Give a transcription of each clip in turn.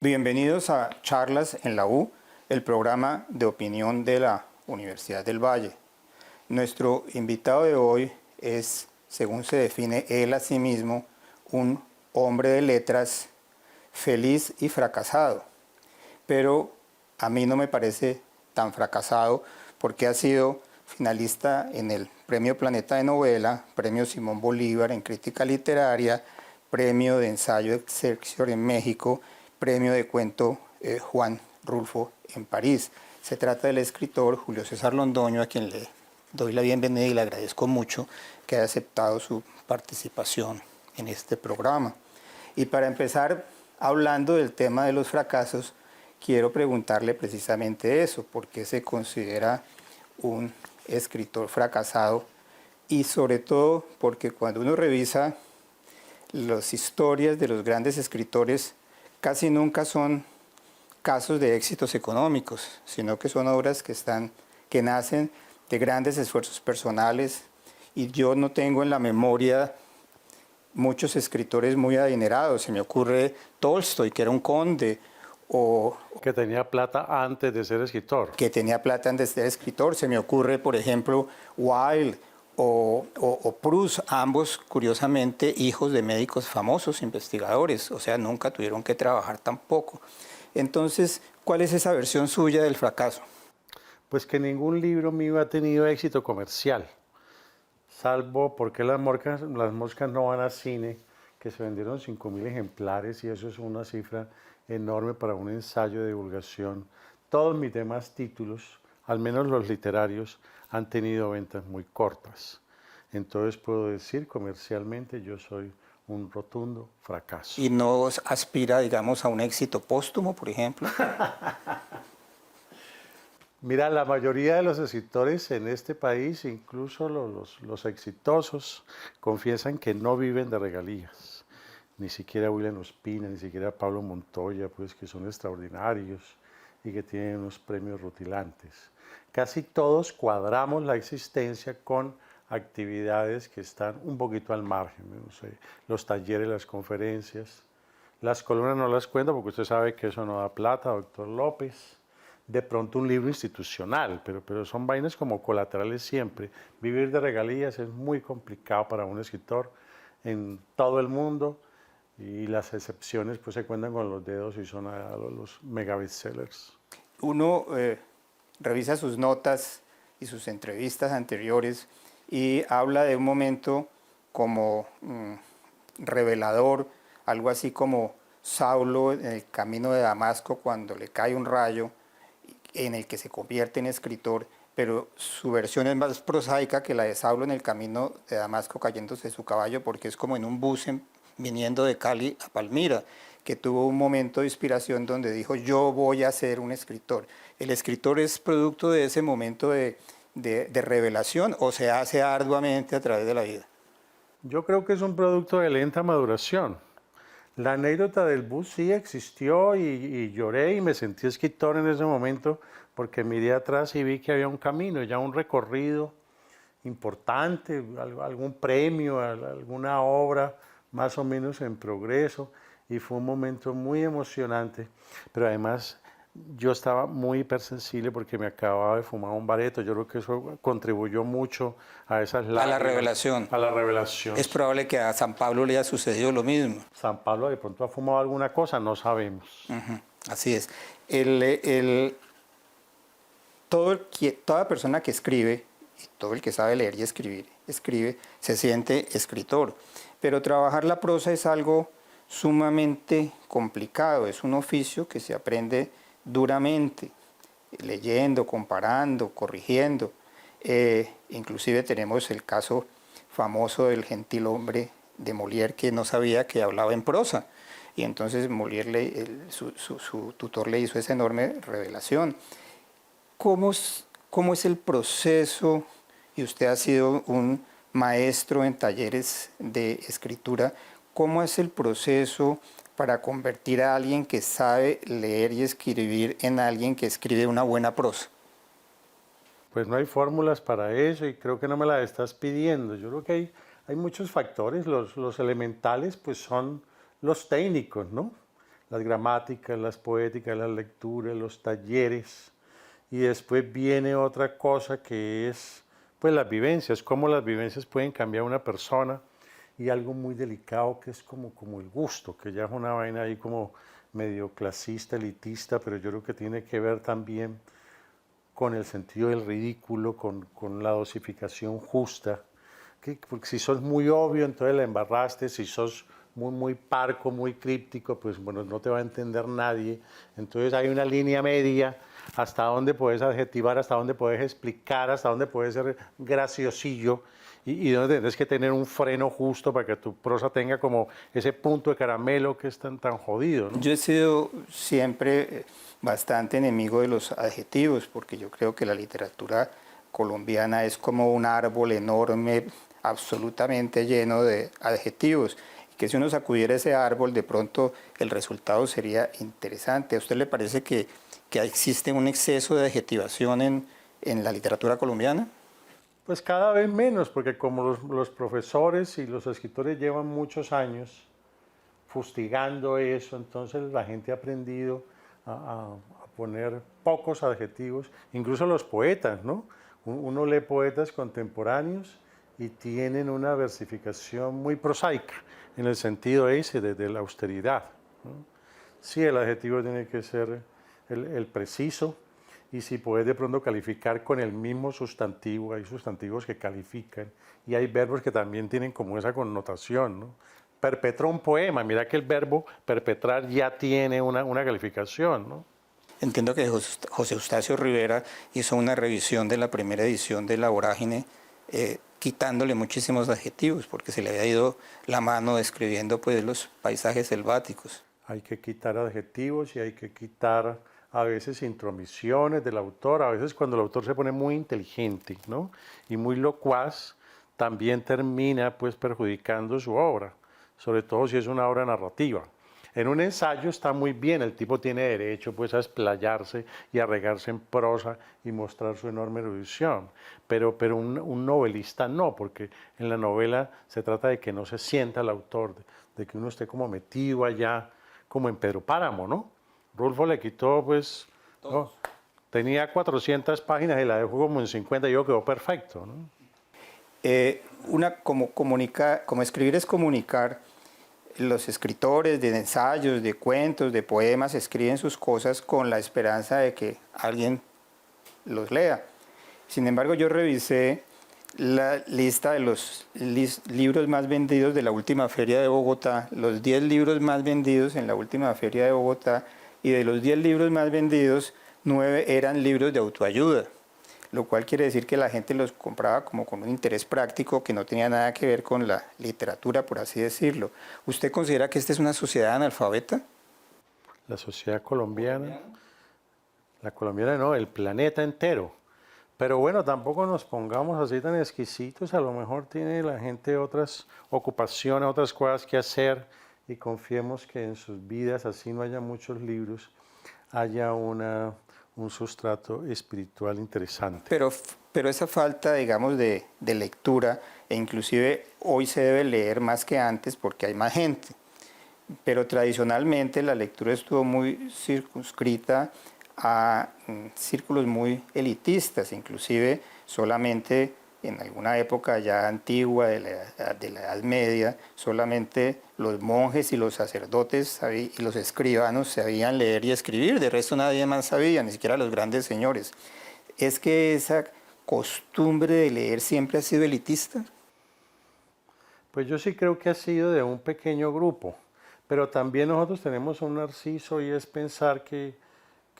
Bienvenidos a Charlas en la U, el programa de opinión de la Universidad del Valle. Nuestro invitado de hoy es, según se define él a sí mismo, un hombre de letras feliz y fracasado. Pero a mí no me parece tan fracasado porque ha sido finalista en el Premio Planeta de Novela, Premio Simón Bolívar en Crítica Literaria, Premio de Ensayo Excelsior en México, Premio de Cuento Juan Rulfo en París. Se trata del escritor Julio César Londoño, a quien le doy la bienvenida y le agradezco mucho que haya aceptado su participación en este programa. Y para empezar, hablando del tema de los fracasos, quiero preguntarle precisamente eso, ¿por qué se considera un escritor fracasado? Y sobre todo porque cuando uno revisa las historias de los grandes escritores, casi nunca son casos de éxitos económicos, sino que son obras que nacen de grandes esfuerzos personales, y yo no tengo en la memoria muchos escritores muy adinerados. Se me ocurre Tolstoy, que era un conde, o que tenía plata antes de ser escritor. Que tenía plata antes de ser escritor. Se me ocurre, por ejemplo, Wilde o Proust, ambos, curiosamente, hijos de médicos famosos, investigadores, o sea, nunca tuvieron que trabajar tampoco. Entonces, ¿cuál es esa versión suya del fracaso? Pues que ningún libro mío ha tenido éxito comercial, salvo porque las moscas no van al cine, que se vendieron 5.000 ejemplares, y eso es una cifra enorme para un ensayo de divulgación. Todos mis demás títulos, al menos los literarios, han tenido ventas muy cortas. Entonces puedo decir comercialmente yo soy un rotundo fracaso. ¿Y no aspira, digamos, a un éxito póstumo, por ejemplo? Mira, la mayoría de los escritores en este país, incluso los exitosos, confiesan que no viven de regalías. Ni siquiera William Ospina, ni siquiera Pablo Montoya, pues que son extraordinarios y que tienen unos premios rutilantes. Casi todos cuadramos la existencia con actividades que están un poquito al margen, no sé, los talleres, las conferencias. Las columnas no las cuento porque usted sabe que eso no da plata, doctor López. De pronto un libro institucional, pero son vainas como colaterales siempre. Vivir de regalías es muy complicado para un escritor en todo el mundo, y las excepciones pues se cuentan con los dedos y son los mega bestsellers. Uno revisa sus notas y sus entrevistas anteriores y habla de un momento como revelador, algo así como Saulo en el camino de Damasco, cuando le cae un rayo en el que se convierte en escritor, pero su versión es más prosaica que la de Saulo en el camino de Damasco cayéndose de su caballo, porque es como en un bus viniendo de Cali a Palmira, que tuvo un momento de inspiración donde dijo: yo voy a ser un escritor. ¿El escritor es producto de ese momento de revelación o se hace arduamente a través de la vida? Yo creo que es un producto de lenta maduración. La anécdota del bus sí existió y lloré y me sentí escritor en ese momento, porque miré atrás y vi que había un camino, ya un recorrido importante, algún premio, alguna obra más o menos en progreso, y fue un momento muy emocionante. Pero además yo estaba muy hipersensible porque me acababa de fumar un bareto. Yo creo que eso contribuyó mucho a esas lágrimas. A la revelación. A la revelación. Es probable que a San Pablo le haya sucedido lo mismo. San Pablo de pronto ha fumado alguna cosa, no sabemos. Así es. Toda persona que escribe, y todo el que sabe leer y escribe, se siente escritor. Pero trabajar la prosa es algo sumamente complicado, es un oficio que se aprende duramente, leyendo, comparando, corrigiendo. Inclusive tenemos el caso famoso del gentilhombre de Molière, que no sabía que hablaba en prosa, y entonces Molière, su tutor, le hizo esa enorme revelación. ¿Cómo es el proceso? Y usted ha sido un maestro en talleres de escritura. ¿Cómo es el proceso para convertir a alguien que sabe leer y escribir en alguien que escribe una buena prosa? Pues no hay fórmulas para eso, y creo que no me la estás pidiendo. Yo creo que hay muchos factores. Los elementales pues son los técnicos, ¿no? las gramáticas, las poéticas, las lecturas, los talleres. Y después viene otra cosa que es pues las vivencias, cómo las vivencias pueden cambiar a una persona, y algo muy delicado que es como el gusto, que ya es una vaina ahí como medio clasista, elitista, pero yo creo que tiene que ver también con el sentido del ridículo, con la dosificación justa. Porque si sos muy obvio, entonces la embarraste. Si sos muy parco, muy críptico, pues bueno, no te va a entender nadie. Entonces hay una línea media hasta dónde puedes adjetivar, hasta dónde puedes explicar, hasta dónde puedes ser graciosillo, y donde tienes que tener un freno justo para que tu prosa tenga como ese punto de caramelo que es tan jodido, ¿no? Yo he sido siempre bastante enemigo de los adjetivos, porque yo creo que la literatura colombiana es como un árbol enorme, absolutamente lleno de adjetivos, y que si uno sacudiera ese árbol, de pronto el resultado sería interesante. ¿A usted le parece que existe un exceso de adjetivación en la literatura colombiana? Pues cada vez menos, porque como los profesores y los escritores llevan muchos años fustigando eso, entonces la gente ha aprendido a poner pocos adjetivos, incluso los poetas, ¿no? Uno lee poetas contemporáneos y tienen una versificación muy prosaica, en el sentido ese de la austeridad, ¿no? Sí, el adjetivo tiene que ser el preciso, y si puedes de pronto calificar con el mismo sustantivo, hay sustantivos que califican y hay verbos que también tienen como esa connotación, ¿no? Perpetró un poema, mira que el verbo perpetrar ya tiene una calificación, ¿no? Entiendo que José Eustacio Rivera hizo una revisión de la primera edición de La Vorágine, quitándole muchísimos adjetivos, porque se le había ido la mano describiendo pues, los paisajes selváticos. Hay que quitar adjetivos y hay que quitar a veces intromisiones del autor, a veces cuando el autor se pone muy inteligente, ¿no? Y muy locuaz, también termina pues perjudicando su obra, sobre todo si es una obra narrativa. En un ensayo está muy bien, el tipo tiene derecho pues a explayarse y a regarse en prosa y mostrar su enorme erudición, pero un novelista no, porque en la novela se trata de que no se sienta el autor, de que uno esté como metido allá, como en Pedro Páramo, ¿no? Rulfo le quitó pues, no, tenía 400 páginas y la dejó como en 50, y yo quedó perfecto, ¿no? Como escribir es comunicar, los escritores de ensayos, de cuentos, de poemas, escriben sus cosas con la esperanza de que alguien los lea. Sin embargo, yo revisé la lista de los libros más vendidos de la última feria de Bogotá, los 10 libros más vendidos en la última feria de Bogotá, y de los 10 libros más vendidos, 9 eran libros de autoayuda, lo cual quiere decir que la gente los compraba como con un interés práctico que no tenía nada que ver con la literatura, por así decirlo. ¿Usted considera que esta es una sociedad analfabeta? La sociedad colombiana, la colombiana no, el planeta entero. Pero bueno, tampoco nos pongamos así tan exquisitos, a lo mejor tiene la gente otras ocupaciones, otras cosas que hacer, y confiemos que en sus vidas, así no haya muchos libros, haya un sustrato espiritual interesante. Pero esa falta, digamos, de lectura, e inclusive hoy se debe leer más que antes porque hay más gente, pero tradicionalmente la lectura estuvo muy circunscrita a círculos muy elitistas, inclusive solamente en alguna época ya antigua de la Edad Media, solamente los monjes y los sacerdotes y los escribanos sabían leer y escribir, de resto nadie más sabía, ni siquiera los grandes señores. ¿Es que esa costumbre de leer siempre ha sido elitista? Pues yo sí creo que ha sido de un pequeño grupo, pero también nosotros tenemos un narciso, y es pensar que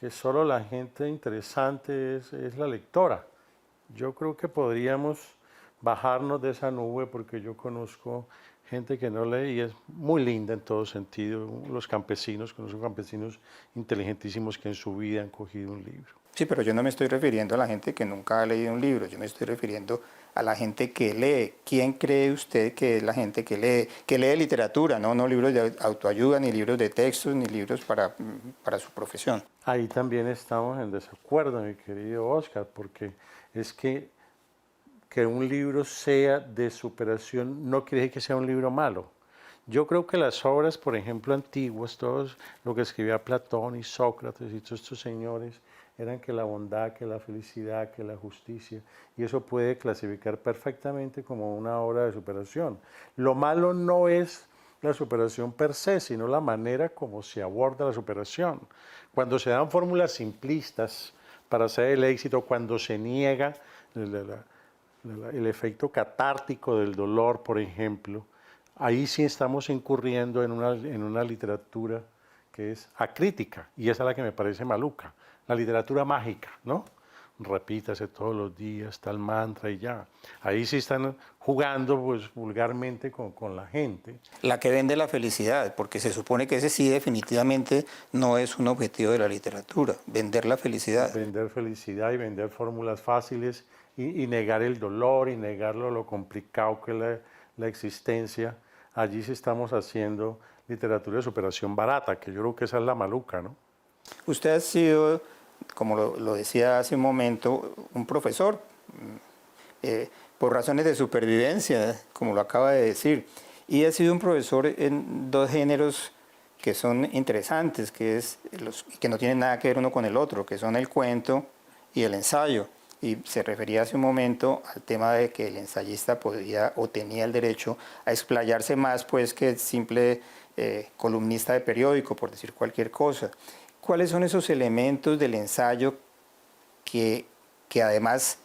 solo la gente interesante es la lectora. Yo creo que podríamos bajarnos de esa nube, porque yo conozco gente que no lee y es muy linda en todo sentido. Los campesinos, conozco campesinos inteligentísimos que en su vida han cogido un libro. Sí, pero yo no me estoy refiriendo a la gente que nunca ha leído un libro, yo me estoy refiriendo a la gente que lee. ¿Quién cree usted que es la gente que lee? Que lee literatura, no libros de autoayuda, ni libros de textos, ni libros para su profesión. Ahí también estamos en desacuerdo, mi querido Oscar, porque es que un libro sea de superación no quiere decir que sea un libro malo. Yo creo que las obras, por ejemplo, antiguas, todo lo que escribía Platón y Sócrates y todos estos señores, eran que la bondad, que la felicidad, que la justicia, y eso puede clasificar perfectamente como una obra de superación. Lo malo no es la superación per se, sino la manera como se aborda la superación. Cuando se dan fórmulas simplistas para hacer el éxito, cuando se niega el efecto catártico del dolor, por ejemplo, ahí sí estamos incurriendo en una literatura que es acrítica, y esa es la que me parece maluca, la literatura mágica, ¿no? Repítase todos los días, tal mantra y ya. Ahí sí están jugando pues vulgarmente con la gente. La que vende la felicidad, porque se supone que ese sí definitivamente no es un objetivo de la literatura, vender la felicidad. Vender felicidad y vender fórmulas fáciles y negar el dolor y negar lo complicado que es la existencia. Allí sí estamos haciendo literatura de superación barata, que yo creo que esa es la maluca, ¿no? Usted ha sido, como lo decía hace un momento, un profesor, por razones de supervivencia, como lo acaba de decir, y ha sido un profesor en dos géneros que son interesantes, que no tienen nada que ver uno con el otro, que son el cuento y el ensayo. Y se refería hace un momento al tema de que el ensayista podía o tenía el derecho a explayarse más pues que el simple columnista de periódico, por decir cualquier cosa. ¿Cuáles son esos elementos del ensayo que además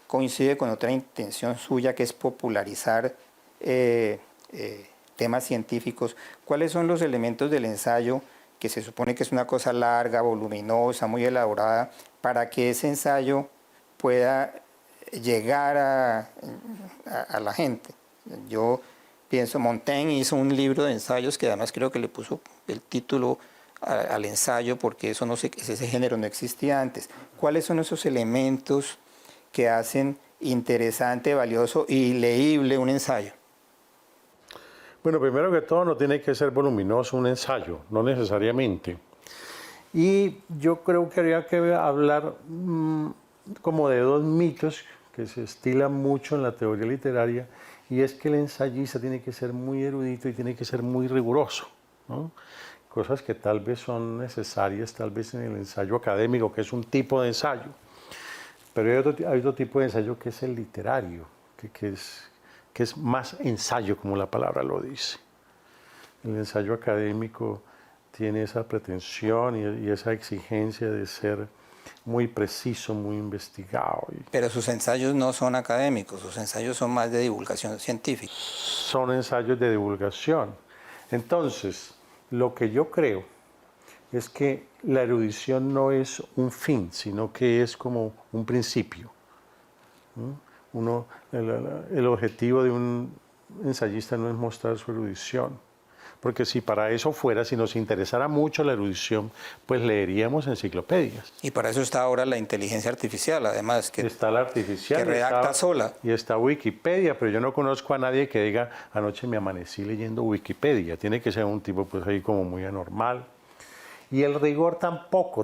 coincide con otra intención suya, que es popularizar temas científicos? ¿Cuáles son los elementos del ensayo que se supone que es una cosa larga, voluminosa, muy elaborada, para que ese ensayo pueda llegar a la gente? Yo pienso, Montaigne hizo un libro de ensayos que además creo que le puso el título al ensayo porque ese género no existía antes. ¿Cuáles son esos elementos que hacen interesante, valioso y leíble un ensayo? Bueno, primero que todo no tiene que ser voluminoso un ensayo, no necesariamente. Y yo creo que habría que hablar como de dos mitos que se estilan mucho en la teoría literaria, y es que el ensayista tiene que ser muy erudito y tiene que ser muy riguroso, ¿no? Cosas que tal vez son necesarias, tal vez en el ensayo académico, que es un tipo de ensayo, pero hay otro tipo de ensayo que es el literario, que es más ensayo, como la palabra lo dice. El ensayo académico tiene esa pretensión y esa exigencia de ser muy preciso, muy investigado. Pero sus ensayos no son académicos, sus ensayos son más de divulgación científica. Son ensayos de divulgación. Entonces, lo que yo creo es que la erudición no es un fin, sino que es como un principio. El objetivo de un ensayista no es mostrar su erudición, porque si para eso fuera, si nos interesara mucho la erudición, pues leeríamos enciclopedias. Y para eso está ahora la inteligencia artificial, además, que está la artificial, que redacta sola. Y está Wikipedia, pero yo no conozco a nadie que diga, anoche me amanecí leyendo Wikipedia. Tiene que ser un tipo pues ahí como muy anormal. Y el rigor tampoco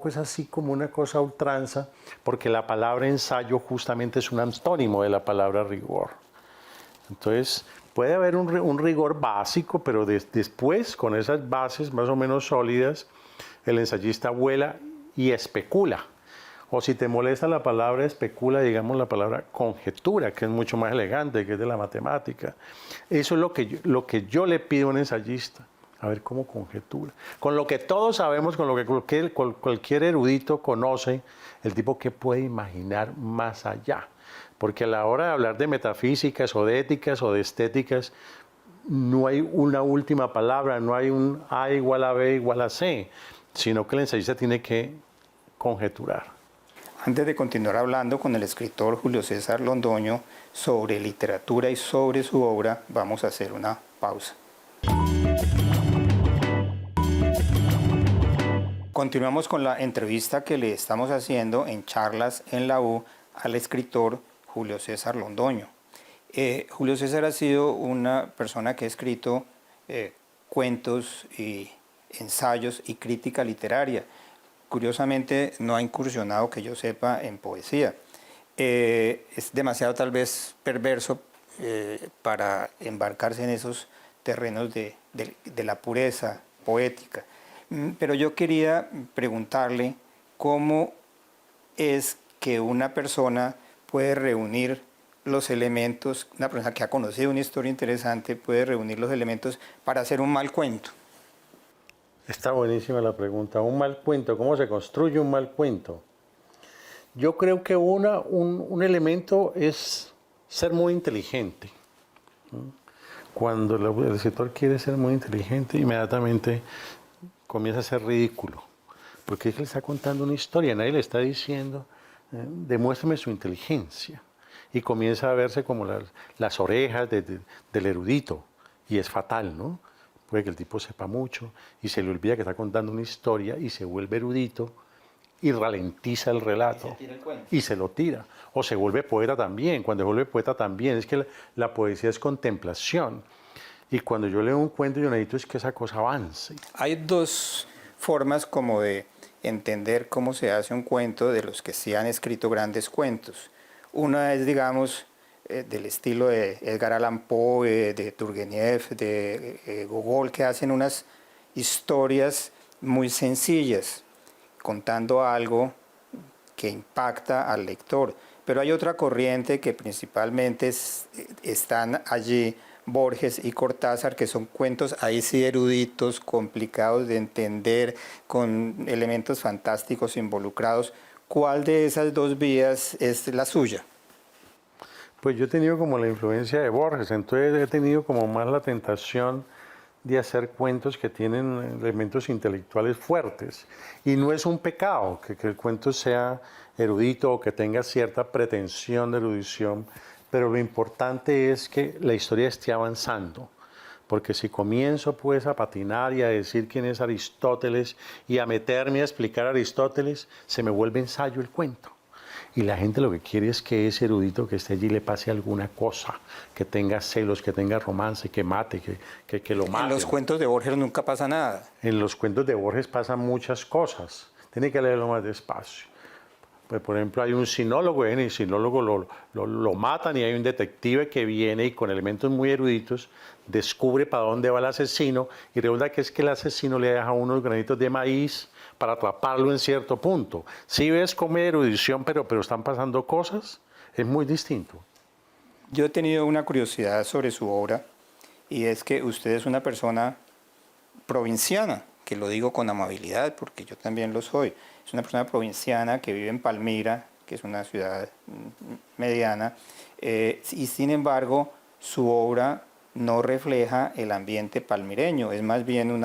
es así como una cosa a ultranza, porque la palabra ensayo justamente es un antónimo de la palabra rigor. Entonces, puede haber un rigor básico, pero después, con esas bases más o menos sólidas, el ensayista vuela y especula. O si te molesta la palabra especula, digamos la palabra conjetura, que es mucho más elegante, que es de la matemática. Eso es lo que yo le pido a un ensayista. A ver cómo conjetura. Con lo que todos sabemos, con lo que cualquier erudito conoce, el tipo que puede imaginar más allá. Porque a la hora de hablar de metafísicas o de éticas o de estéticas, no hay una última palabra, no hay un A igual a B igual a C, sino que el ensayista tiene que conjeturar. Antes de continuar hablando con el escritor Julio César Londoño sobre literatura y sobre su obra, vamos a hacer una pausa. Continuamos con la entrevista que le estamos haciendo en Charlas en la U al escritor Julio César Londoño. Julio César ha sido una persona que ha escrito cuentos y ensayos y crítica literaria. Curiosamente no ha incursionado, que yo sepa, en poesía. Es demasiado tal vez perverso para embarcarse en esos terrenos de la pureza poética. Pero yo quería preguntarle cómo es que una persona puede reunir los elementos, una persona que ha conocido una historia interesante puede reunir los elementos para hacer un mal cuento. Está buenísima la pregunta. Un mal cuento, ¿cómo se construye un mal cuento? Yo creo que un elemento es ser muy inteligente. Cuando el escritor quiere ser muy inteligente, inmediatamente comienza a ser ridículo. Porque es que le está contando una historia, nadie le está diciendo, demuéstrame su inteligencia. Y comienza a verse como las orejas del erudito. Y es fatal, ¿no? Puede que el tipo sepa mucho y se le olvida que está contando una historia y se vuelve erudito y ralentiza el relato. Y se tira el cuento. Y se lo tira. O se vuelve poeta también. Cuando se vuelve poeta también. Es que la poesía es contemplación. Y cuando yo leo un cuento, yo necesito es que esa cosa avance. Hay dos formas como de entender cómo se hace un cuento de los que sí han escrito grandes cuentos. Una es, digamos, del estilo de Edgar Allan Poe, de Turgenev, de Gogol, que hacen unas historias muy sencillas, contando algo que impacta al lector. Pero hay otra corriente que principalmente están allí, Borges y Cortázar, que son cuentos ahí sí eruditos, complicados de entender, con elementos fantásticos involucrados. ¿Cuál de esas dos vías es la suya? Pues yo he tenido como la influencia de Borges, entonces he tenido como más la tentación de hacer cuentos que tienen elementos intelectuales fuertes. Y no es un pecado que el cuento sea erudito o que tenga cierta pretensión de erudición, pero lo importante es que la historia esté avanzando. Porque si comienzo pues a patinar y a decir quién es Aristóteles y a meterme a explicar a Aristóteles, se me vuelve ensayo el cuento. Y la gente lo que quiere es que ese erudito que esté allí le pase alguna cosa, que tenga celos, que tenga romance, que mate, que lo mate. En los cuentos de Borges nunca pasa nada. En los cuentos de Borges pasan muchas cosas. Tiene que leerlo más despacio. Pues, por ejemplo, hay un sinólogo, y el sinólogo lo matan y hay un detective que viene y con elementos muy eruditos descubre para dónde va el asesino y resulta que es que el asesino le deja unos granitos de maíz para atraparlo en cierto punto. Si ves como erudición, pero están pasando cosas, es muy distinto. Yo he tenido una curiosidad sobre su obra y es que usted es una persona provinciana, que lo digo con amabilidad porque yo también lo soy. Es una persona provinciana que vive en Palmira, que es una ciudad mediana, y sin embargo su obra no refleja el ambiente palmireño, es más bien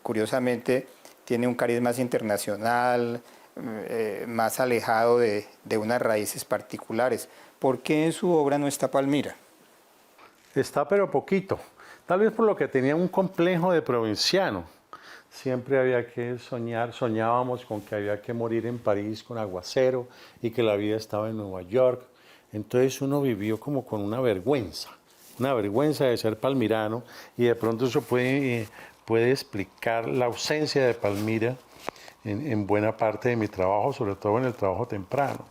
curiosamente, tiene un cariz más internacional, más alejado de unas raíces particulares. ¿Por qué en su obra no está Palmira? Está pero poquito, tal vez por lo que tenía un complejo de provinciano. Siempre había que soñar, soñábamos con que había que morir en París con aguacero y que la vida estaba en Nueva York. Entonces uno vivió como con una vergüenza de ser palmirano y de pronto eso puede explicar la ausencia de Palmira en buena parte de mi trabajo, sobre todo en el trabajo temprano.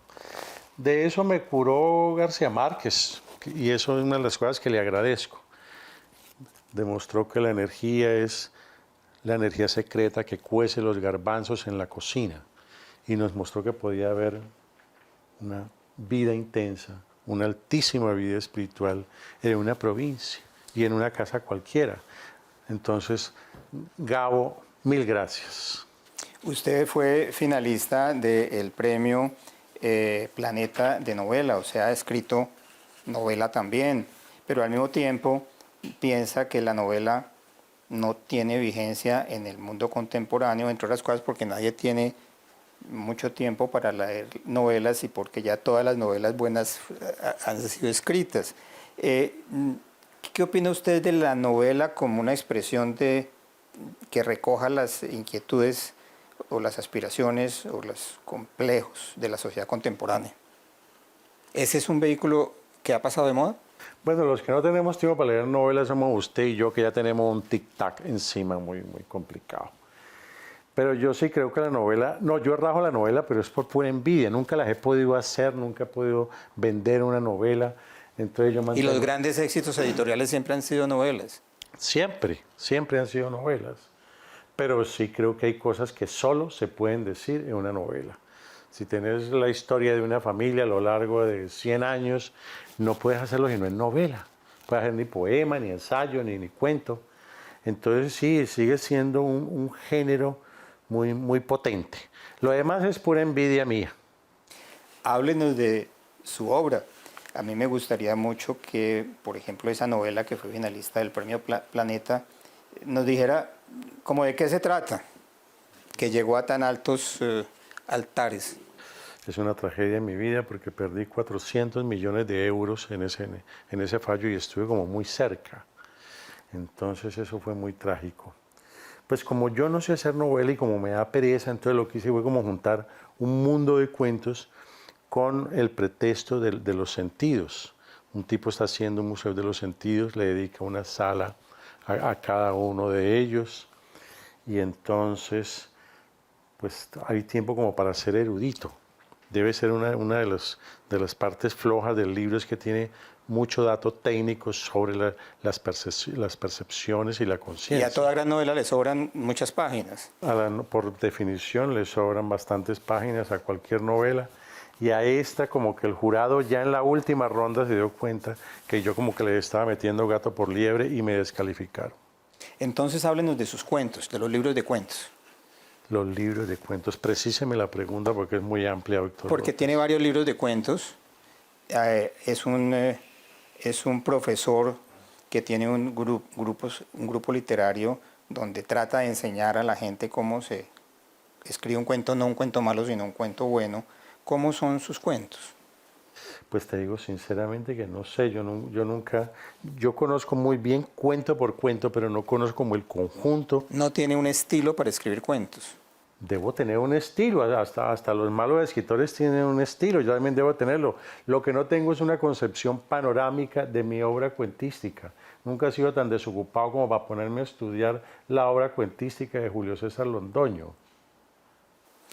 De eso me curó García Márquez y eso es una de las cosas que le agradezco. Demostró que la energía es la energía secreta que cuece los garbanzos en la cocina y nos mostró que podía haber una vida intensa, una altísima vida espiritual en una provincia y en una casa cualquiera. Entonces, Gabo, mil gracias. Usted fue finalista del premio Planeta de novela, o sea, ha escrito novela también, pero al mismo tiempo piensa que la novela no tiene vigencia en el mundo contemporáneo, entre otras cosas porque nadie tiene mucho tiempo para leer novelas y porque ya todas las novelas buenas han sido escritas. ¿Qué opina usted de la novela como una expresión que recoja las inquietudes o las aspiraciones o los complejos de la sociedad contemporánea? ¿Ese es un vehículo que ha pasado de moda? Bueno, los que no tenemos tiempo para leer novelas somos usted y yo, que ya tenemos un tic-tac encima muy complicado. Pero yo sí creo que la novela, no, yo rajo la novela, pero es por pura envidia. Nunca las he podido hacer, nunca he podido vender una novela. Entonces yo mantengo... Y los grandes éxitos editoriales siempre han sido novelas. Siempre han sido novelas. Pero sí creo que hay cosas que solo se pueden decir en una novela. Si tenés la historia de una familia a lo largo de 100 años, no puedes hacerlo si no es novela. No puedes hacer ni poema, ni ensayo, ni cuento. Entonces sí, sigue siendo un género muy potente. Lo demás es pura envidia mía. Háblenos de su obra. A mí me gustaría mucho que, por ejemplo, esa novela que fue finalista del Premio Planeta, nos dijera como de qué se trata, que llegó a tan altos altares. Es una tragedia en mi vida porque perdí 400 millones de euros en ese fallo y estuve como muy cerca. Entonces eso fue muy trágico. Pues como yo no sé hacer novela y como me da pereza, entonces lo que hice fue como juntar un mundo de cuentos con el pretexto de los sentidos. Un tipo está haciendo un museo de los sentidos, le dedica una sala a cada uno de ellos y entonces pues hay tiempo como para ser erudito. Debe ser una de las partes flojas del libro, es que tiene mucho dato técnico sobre las percepciones y la Y conciencia. a toda gran novela le sobran muchas páginas. Por definición le sobran bastantes páginas a cualquier novela y a esta como que el jurado ya en la última ronda se dio cuenta que yo como que le estaba metiendo gato por liebre y me descalificaron. Entonces háblenos de sus cuentos, de los libros de cuentos. Los libros de cuentos, precíseme la pregunta porque es muy amplia, doctor. Porque tiene varios libros de cuentos. Es un profesor que tiene un grupo literario donde trata de enseñar a la gente cómo se escribe un cuento, no un cuento malo, sino un cuento bueno. ¿Cómo son sus cuentos? Pues te digo sinceramente que no sé, yo conozco muy bien cuento por cuento, pero no conozco como el conjunto. No tiene un estilo para escribir cuentos. Debo tener un estilo, hasta los malos escritores tienen un estilo, yo también debo tenerlo. Lo que no tengo es una concepción panorámica de mi obra cuentística. Nunca he sido tan desocupado como para ponerme a estudiar la obra cuentística de Julio César Londoño.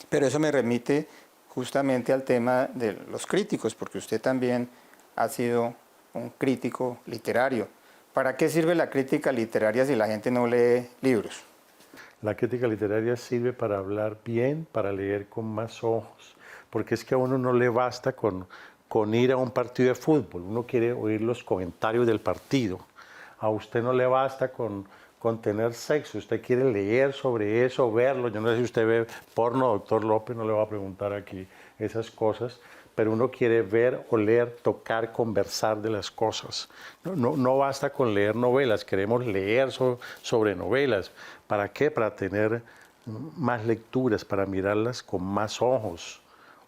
Pero eso me remite justamente al tema de los críticos, porque usted también ha sido un crítico literario. ¿Para qué sirve la crítica literaria si la gente no lee libros? La crítica literaria sirve para hablar bien, para leer con más ojos, porque es que a uno no le basta con ir a un partido de fútbol, uno quiere oír los comentarios del partido. A usted no le basta con tener sexo, usted quiere leer sobre eso, verlo. Yo no sé si usted ve porno, doctor López, no le voy a preguntar aquí esas cosas, pero uno quiere ver, oler, tocar, conversar de las cosas. No basta con leer novelas, queremos leer sobre novelas. ¿Para qué? Para tener más lecturas, para mirarlas con más ojos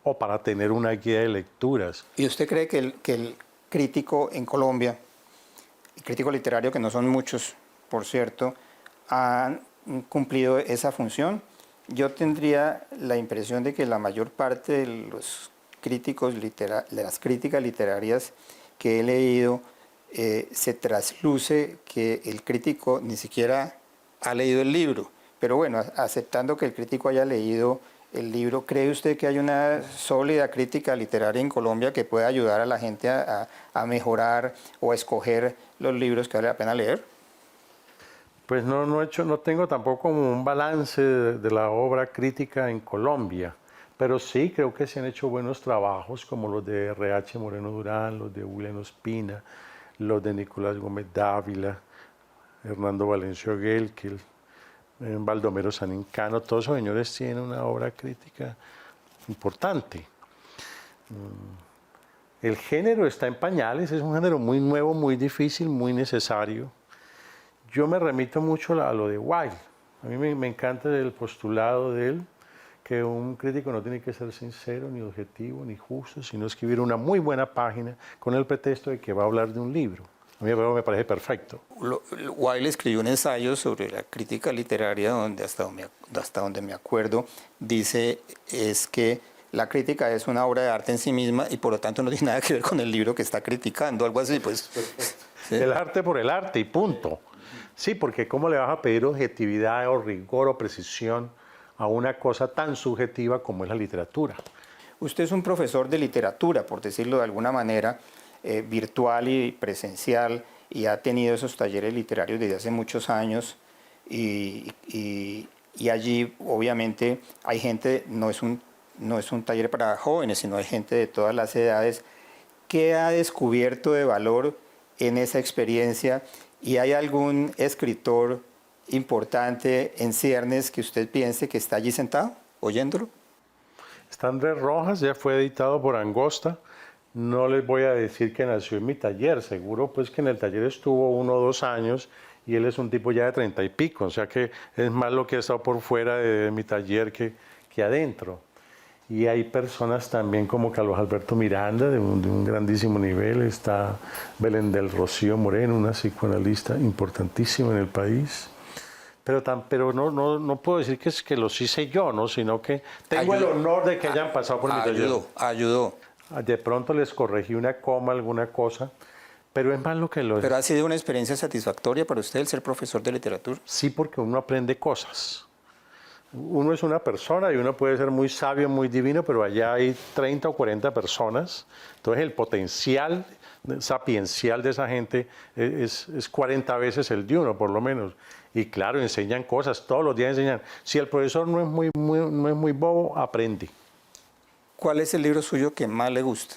o para tener una guía de lecturas. ¿Y usted cree que el crítico en Colombia, el crítico literario, que no son muchos, por cierto, han cumplido esa función? Yo tendría la impresión de que la mayor parte de los críticos de las críticas literarias que he leído, se trasluce que el crítico ni siquiera ha leído el libro. Pero bueno, aceptando que el crítico haya leído el libro, ¿cree usted que hay una sólida crítica literaria en Colombia que pueda ayudar a la gente a mejorar o a escoger los libros que vale la pena leer? Pues no tengo tampoco como un balance de la obra crítica en Colombia, pero sí creo que se han hecho buenos trabajos como los de R.H. Moreno Durán, los de William Ospina, los de Nicolás Gómez Dávila, Hernando Valencio Guelquil, Baldomero Sanincano. Todos esos señores tienen una obra crítica importante. El género está en pañales, es un género muy nuevo, muy difícil, muy necesario. Yo me remito mucho a lo de Wilde. A mí me encanta el postulado de él, que un crítico no tiene que ser sincero, ni objetivo, ni justo, sino escribir una muy buena página con el pretexto de que va a hablar de un libro. A mí me parece perfecto. Wilde escribió un ensayo sobre la crítica literaria donde hasta donde me acuerdo dice es que la crítica es una obra de arte en sí misma y por lo tanto no tiene nada que ver con el libro que está criticando, algo así, pues. ¿Sí? El arte por el arte y punto. Sí, porque ¿cómo le vas a pedir objetividad o rigor o precisión a una cosa tan subjetiva como es la literatura? Usted es un profesor de literatura, por decirlo de alguna manera, virtual y presencial y ha tenido esos talleres literarios desde hace muchos años y allí obviamente hay gente, no es un taller para jóvenes, sino hay gente de todas las edades. ¿Qué ha descubierto de valor en esa experiencia? ¿Y hay algún escritor importante en ciernes que usted piense que está allí sentado, oyéndolo? Está Andrés Rojas, ya fue editado por Angosta. No les voy a decir que nació en mi taller, seguro pues que en el taller estuvo 1 o 2 años y él es un tipo ya de 30 y pico, o sea que es más lo que ha estado por fuera de mi taller que adentro. Y hay personas también como Carlos Alberto Miranda, de un grandísimo nivel. Está Belén del Rocío Moreno, una psicoanalista importantísima en el país. Pero no puedo decir que los hice yo, ¿no? Sino que tengo el honor de que hayan pasado por mi taller. Ayudó. De pronto les corregí una coma, alguna cosa, pero es más lo que lo... ¿Pero ha sido una experiencia satisfactoria para usted el ser profesor de literatura? Sí, porque uno aprende cosas. Uno es una persona y uno puede ser muy sabio, muy divino, pero allá hay 30 o 40 personas. Entonces el potencial sapiencial de esa gente es 40 veces el de uno, por lo menos. Y claro, enseñan cosas, todos los días enseñan. Si el profesor no es muy bobo, aprende. ¿Cuál es el libro suyo que más le gusta?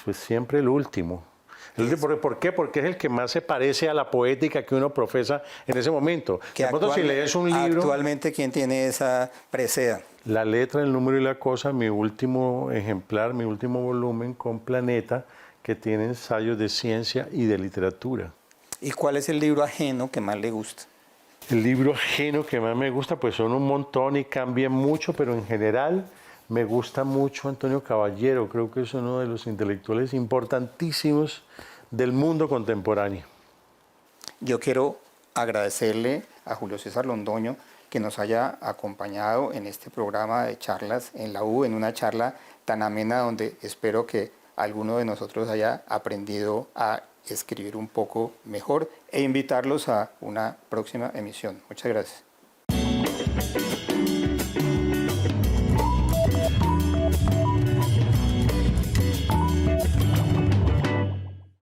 Pues siempre el último. ¿Por qué? Porque es el que más se parece a la poética que uno profesa en ese momento. De pronto, si lees un libro... Actualmente, ¿quién tiene esa presea? La letra, el número y la cosa, mi último ejemplar, mi último volumen con Planeta, que tiene ensayos de ciencia y de literatura. ¿Y cuál es el libro ajeno que más le gusta? El libro ajeno que más me gusta, pues son un montón y cambian mucho, pero en general me gusta mucho Antonio Caballero. Creo que es uno de los intelectuales importantísimos del mundo contemporáneo. Yo quiero agradecerle a Julio César Londoño que nos haya acompañado en este programa de charlas en la U, en una charla tan amena donde espero que alguno de nosotros haya aprendido a escribir un poco mejor e invitarlos a una próxima emisión. Muchas gracias.